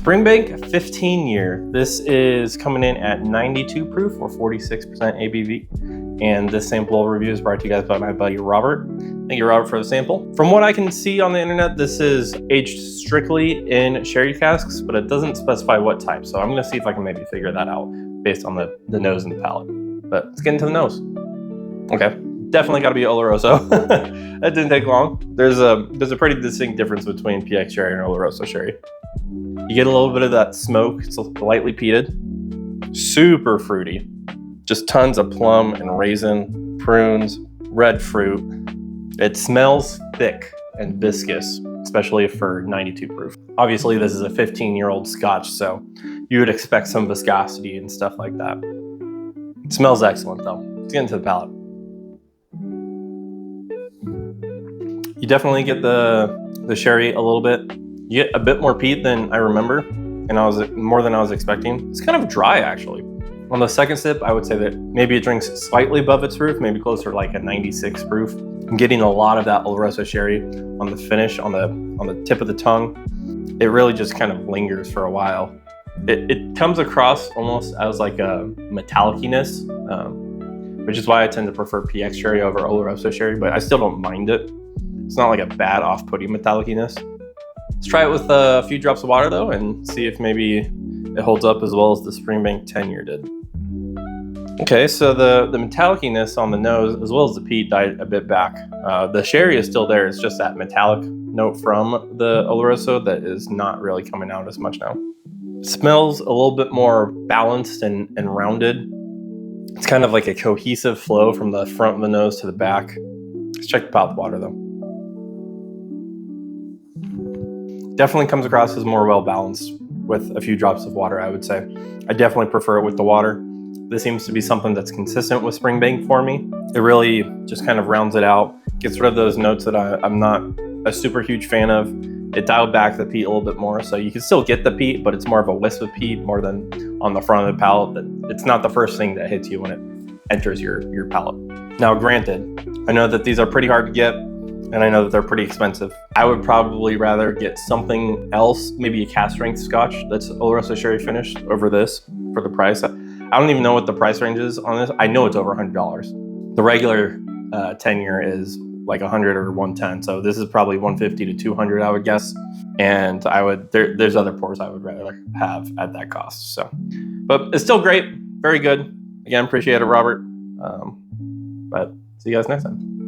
Springbank 15 year. This is coming in at 92 proof or 46% ABV. And this sample review is brought to you guys by my buddy Robert. Thank you, Robert, for the sample. From what I can see on the internet, this is aged strictly in sherry casks, but it doesn't specify what type. So I'm gonna see if I can maybe figure that out based on the nose and the palate. But let's get into the nose. Okay, definitely gotta be Oloroso. That didn't take long. There's a pretty distinct difference between PX sherry and Oloroso sherry. You get a little bit of that smoke. It's lightly peated, super fruity, just tons of plum and raisin, prunes, red fruit. It smells thick and viscous, especially for 92 proof. Obviously, this is a 15-year-old Scotch, so you would expect some viscosity and stuff like that. It smells excellent though. Let's get into the palate. You definitely get the sherry a little bit. You get a bit more peat than I remember, and more than I was expecting. It's kind of dry, actually. On the second sip, I would say that maybe it drinks slightly above its proof, maybe closer to like a 96 proof. I'm getting a lot of that Oloroso sherry on the finish, on the tip of the tongue. It really just kind of lingers for a while. It comes across almost as like a metalliciness, which is why I tend to prefer PX sherry over Oloroso sherry, but I still don't mind it. It's not like a bad off-putting metalliciness. Let's try it with a few drops of water though and see if maybe it holds up as well as the Springbank 10-year did. Okay, so the metalliciness on the nose as well as the peat died a bit back. The sherry is still there, it's just that metallic note from the Oloroso that is not really coming out as much now. It smells a little bit more balanced and rounded. It's kind of like a cohesive flow from the front of the nose to the back. Let's check the palate water though. Definitely comes across as more well-balanced with a few drops of water, I would say. I definitely prefer it with the water. This seems to be something that's consistent with Springbank for me. It really just kind of rounds it out, gets rid of those notes that I'm not a super huge fan of. It dialed back the peat a little bit more, so you can still get the peat, but it's more of a wisp of peat more than on the front of the palate. It's not the first thing that hits you when it enters your palate. Now, granted, I know that these are pretty hard to get, and I know that they're pretty expensive. I would probably rather get something else, maybe a cask strength Scotch that's Oloroso sherry finished over this for the price. I don't even know what the price range is on this. I know it's over $100. The regular 10-year is like 100 or 110, so this is probably 150 to 200, I would guess. And there's other pours I would rather have at that cost. So, but it's still great, very good. Again, appreciate it, Robert. But see you guys next time.